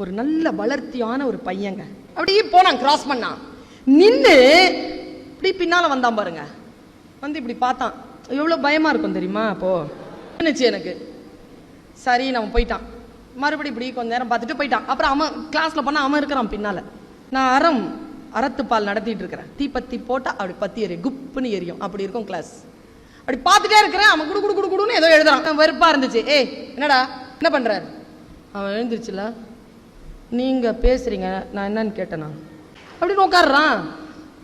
ஒரு நல்ல வளர்த்தியான ஒரு பையங்க அப்படியே போனான், கிராஸ் பண்ணான், நின்று இப்படி பின்னால வந்தான் பாருங்க. வந்து இப்படி பார்த்தான், எவ்வளவு பயமா இருக்கும் தெரியுமா? அப்போ நினைச்சு எனக்கு சரி நம்ம போயிட்டான். மறுபடியும் இப்படி கொஞ்ச நேரம் பார்த்துட்டு போயிட்டான். அப்புறம் அவன் கிளாஸ்ல பண்ண அவன் இருக்கிறான் பின்னால. நான் அறத்துப்பால் நடத்திட்டு இருக்கிறேன். தீப்பத்தி போட்டா அப்படி பத்தி எரியும், குப்புன்னு எரியும், அப்படி இருக்கும் கிளாஸ். அப்படி பார்த்துட்டே இருக்கிறேன். அவன் குடு குடு குடு குடுன்னு ஏதோ எழுதுறான். வெறுப்பா இருந்துச்சு. ஏய் என்னடா என்ன பண்றாரு? அவன் எழுந்துருச்சுல, நீங்க பேசுறீங்க, நான் என்னன்னு கேட்டேனா அப்படின்னு உட்காடுறான்.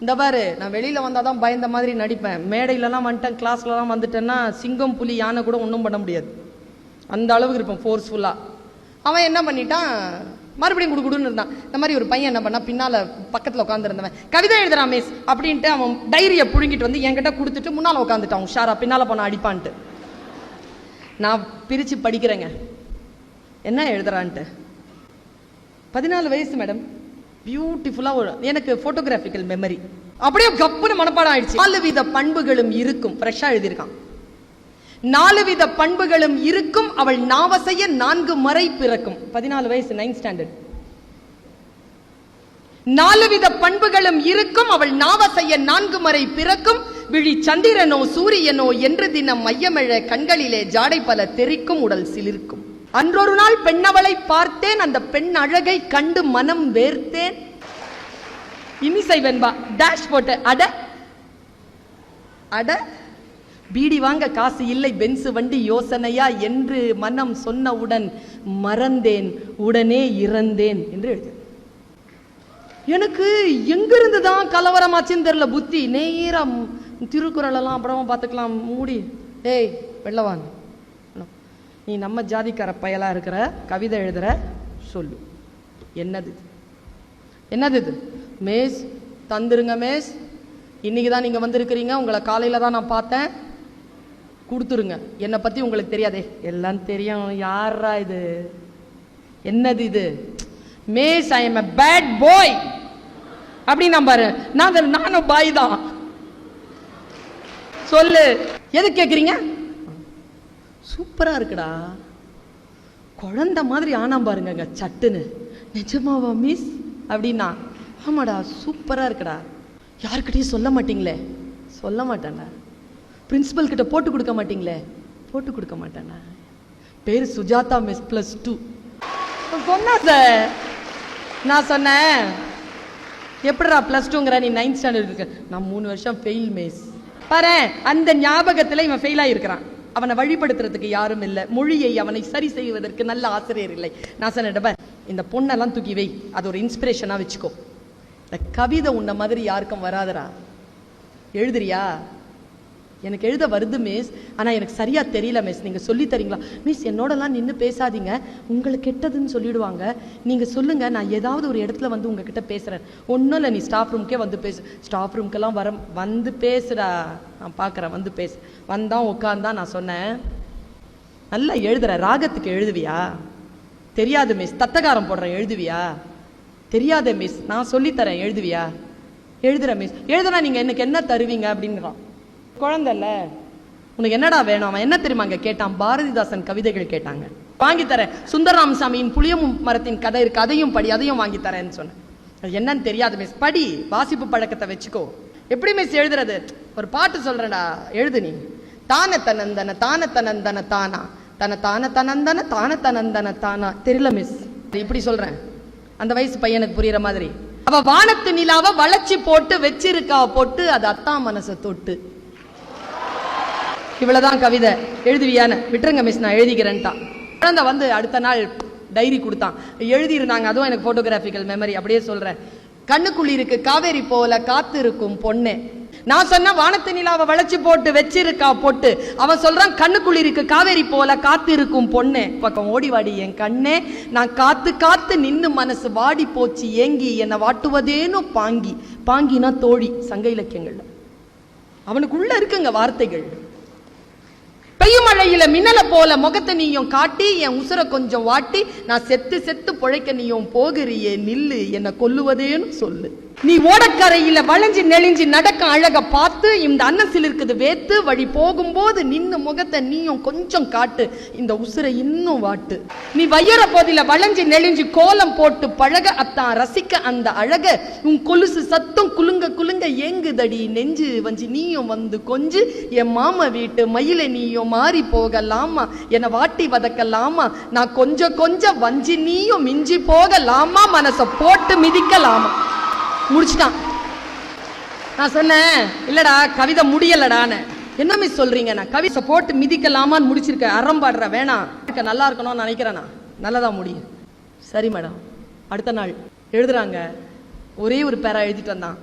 இந்த பாரு, நான் வெளியில வந்தாதான் பயந்த மாதிரி நடிப்பேன், மேடையிலலாம் வந்துட்டேன், கிளாஸ்லலாம் வந்துட்டேன்னா சிங்கம் புலி யானை கூட ஒன்றும் பண்ண முடியாது, அந்த அளவுக்கு இருப்பேன் ஃபோர்ஸ்ஃபுல்லா. அவன் என்ன பண்ணிட்டான், மறுபடியும் குடுகுடுன்னு இருந்தான். இந்த மாதிரி ஒரு பையன் என்ன பண்ணா, பின்னால பக்கத்துல உட்காந்துருந்தவன் கவிதை எழுதுறான் மிஸ் அப்படின்ட்டு அவன் டைரியை புழுங்கிட்டு வந்து என்கிட்ட கொடுத்துட்டு முன்னால உட்காந்துட்டான். உஷாரா பின்னால போன அடிப்பான்ட்டு. நான் பிரிச்சு படிக்கிறேங்க என்ன எழுதுறான்ட்டு. 14 வயசு மேடம், பியூட்டிஃபுல்லா. எனக்கு போட்டோகிராபிக்கல் மெமரி அப்படியே கப்புன்னு மனப்பாடம் ஆயிடுச்சு. 4 வித பண்புகளும் இருக்கும், ஃப்ரெஷ்ஷா எழுதியிருக்கான். 4 வித பண்புகளும் இருக்கும், அவள் நாவசைய 4 முறை பிறக்கும். 14 வயசு, 9th ஸ்டாண்டர்ட். 4 வித பண்புகளும் இருக்கும், அவள் நாவசைய 4 முறை பிறக்கும், விழி சந்திரனோ சூரியனோ என்று தினம் மையமெழ கண்களிலே ஜாடை பல தெரிக்கும், உடல் சிலிர்க்கும். அன்றொரு நாள் பெண்ணவளை பார்த்தேன், அந்த பெண் அழகை கண்டு மனம் வேர்த்தேன். இனிசை வெண்பா டேஷ் போட்டு அட அட பீடி வாங்க காசு இல்லை, பென்சு வண்டி யோசனையா என்று மனம் சொன்னவுடன் மறந்தேன், உடனே இறந்தேன் என்று எழுது. எனக்கு எங்கிருந்துதான் கலவரமாச்சுன்னு தெரியல. புத்தி நேரம் திருக்குறள் எல்லாம் அப்புறமா பார்த்துக்கலாம், மூடி. ஏய் வெள்ளவான், நீ நம்ம ஜாதிக்கார பயலா இருக்கிற, கவிதை எழுதுற, சொல்லு என்னது என்னது இது? மேஸ் தந்துருங்க மேஸ், இன்னைக்கு தான் நீங்க வந்திருக்கிறீங்க, உங்களை காலையில தான் நான் பார்த்தேன், கொடுத்துருங்க. என்னை பத்தி உங்களுக்கு தெரியாதே? எல்லாம் தெரியும். யாரா இது? என்னது இது? மேஸ் I am a bad boy அப்படின்னா பாரு. நானும் பாய் தான். சொல்லு, எது கேக்குறீங்க? சூப்பரா இருக்குடா, குழந்தை மாதிரி ஆனா பாருங்க சட்டுன்னு. நிஜமாவா மிஸ் அப்படின்னா? ஆமாடா சூப்பரா இருக்குடா. யாருக்கிட்டையும் சொல்ல மாட்டீங்களே? சொல்ல மாட்டேன்டா. பிரின்சிபல் கிட்ட போட்டு கொடுக்க மாட்டீங்களே? போட்டு கொடுக்க மாட்டேன்டா. பேரு சுஜாதா மிஸ் +2. சொன்னா சார், நான் சொன்னேன் எப்படிடா +2ங்கிற, நீ 9th ஸ்டாண்டர்ட் இருக்க. நான் 3 வருஷம் ஃபெயில் மிஸ். பாரு, அந்த ஞாபகத்துல இவன் ஃபெயில் ஆயிருக்கிறான். அவனை வழிபடுத்துறதுக்கு யாரும் இல்லை, மொழியை அவனை சரி செய்வதற்கு நல்ல ஆசிரியர் இல்லை. நான் சொன்னேன், இந்த பொண்ணெல்லாம் தூக்கி வை, அது ஒரு இன்ஸ்பிரேஷனா வச்சுக்கோ. இந்த கவிதை உன்ன மாதிரி யாருக்கும் வராதரா. எழுதுறியா? எனக்கு எழுத வருது மிஸ், ஆனா எனக்கு சரியா தெரியல மிஸ், நீங்க சொல்லி தரீங்களா? மிஸ் என்னோடலாம் நின்று பேசாதீங்க, உங்களுக்கு கெட்டதுன்னு சொல்லிடுவாங்க, நீங்க சொல்லுங்க, நான் ஏதாவது ஒரு இடத்துல வந்து உங்ககிட்ட பேசுறேன். ஒன்றும் இல்லை, நீ ஸ்டாஃப் ரூம்க்கே வந்து பேசு. ஸ்டாஃப் ரூம்க்கெல்லாம் வந்து பேசுடா, நான் பார்க்குறேன், வந்து பேசு. வந்தான் உட்காந்தான். நான் சொன்னேன், நல்லா எழுதுற, ராகத்துக்கு எழுதுவியா? தெரியாது மிஸ். தத்தகாரம் போடுறேன், எழுதுவியா? தெரியாத மிஸ். நான் சொல்லித்தரேன், எழுதுவியா? எழுதுற மிஸ். எழுதுனா நீங்க எனக்கு என்ன தருவீங்க அப்படின்றான். குழந்தை இல்ல, உனக்கு என்னடா வேணும்? அவன் என்ன தெரியுமா அங்க கேட்டான்? பாரதிதாசன் கவிதைகள் கேட்டாங்க. வாங்கி தரேன். சுந்தரராமசாமியின் புளியமும் மரத்தின் கதை இருக்கு, அதையும் படி, அதையும் வாங்கி தரேன்னு சொன்னேன். என்னன்னு தெரியாது மிஸ். படி, வாசிப்பு பழக்கத்தை வச்சுக்கோ. எப்படி மிஸ் எழுதுறது? ஒரு பாட்டு சொல்றேன்டா, எழுது நீ. தான தனந்தன தான தனந்தன தானா தன தான தனந்தன தான தனந்தன தானா. தெரியல மிஸ். இப்படி சொல்றேன், அந்த வயசு பையனுக்கு புரியுற மாதிரி. அவ வானத்து நிலாவை வளைச்சி போட்டு வச்சிருக்கா போட்டு, அது அத்தா மனசை தொட்டு. இவ்வளவுதான் கவிதை. எழுதுவியான்னு? விட்டுருங்க மிஸ், நான் எழுதிக்கிறேன்ட்டான். குழந்தை வந்து அடுத்த நாள் டைரி கொடுத்தான், எழுதி இருந்தாங்க. அதுவும் எனக்கு போட்டோகிராபிக்கல் மெமரி. அப்படியே சொல்றேன். கண்ணுக்குள்ளி இருக்கு காவேரி போல காத்து இருக்கும் பொண்ணு. நான் சொன்ன வானத்து நிலாவை வளைச்சு போட்டு வச்சிருக்கா போட்டு, அவன் சொல்றான் கண்ணுக்குள்ளி இருக்கு காவேரி போல காத்து இருக்கும் பொண்ணு. பக்கம் ஓடி வாடி என் கண்ணே, நான் காத்து காத்து நின்னு மனசு வாடி போச்சு ஏங்கி, என்னை வாட்டுவதேனோ பாங்கி. பாங்கினா தோழி, சங்க இலக்கியங்கள்ல. அவனுக்குள்ள இருக்குங்க வார்த்தைகள். பெய்யும் மழையில மின்னல போல முகத்தை நீயும் காட்டி, என் உசுர கொஞ்சம் வாட்டி, நான் செத்து செத்து பொழைக்க நீயும் போகிறியே நில்லு, என்னை கொல்லுவதேன்னு சொல்லு. நீ ஓடக்கரையில வளைஞ்சு நெளிஞ்சு நடக்க அழக பார்த்து இந்த அன்னசில் இருக்குது வேத்து வழி போகும்போது நின்னு முகத்தை நீயும் கொஞ்சம் காட்டு, இந்த உசுரை இன்னும் வாட்டு. நீ வையற போதில வளைஞ்சு நெளிஞ்சு கோலம் போட்டு பழக அத்தான் ரசிக்க அந்த அழக. உன் கொலுசு சத்தம் குலுங்க குலுங்க ஏங்குதடி நெஞ்சு வஞ்சி நீயும் வந்து கொஞ்சு. என் மாம வீட்டு மயில நீயும் மாறி போகலாமா, என்னை வாட்டி வதக்கலாமா, நான் கொஞ்சம் கொஞ்சம் வஞ்சி நீயும் மிஞ்சி போகலாமா, மனசை போட்டு மிதிக்கலாமா. முடிச்சுட்டான். நான் சொன்னேன் இல்லடா கவிதை முடியலடான்னு. என்ன மிஸ் சொல்றீங்க? நான் கவிதை போட்டு மிதிக்கலாமான்னு முடிச்சிருக்கேன். அறம்பாடுற வேணாம், நல்லா இருக்கணும்னு நினைக்கிறேன். நான் நல்லதா முடியும். சரி மேடம். அடுத்த நாள் எழுதுறாங்க, ஒரே ஒரு பேரா எழுதிட்டு வந்தான்.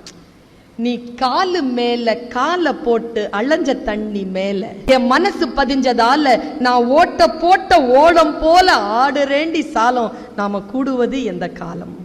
நீ காலு மேல காலை போட்டு அலைஞ்ச தண்ணி மேல என் மனசு பதிஞ்சதால நான் ஓட்ட போட்ட ஓடம் போல ஆடுறேண்டி சாலம், நாம கூடுவது எந்த காலம்.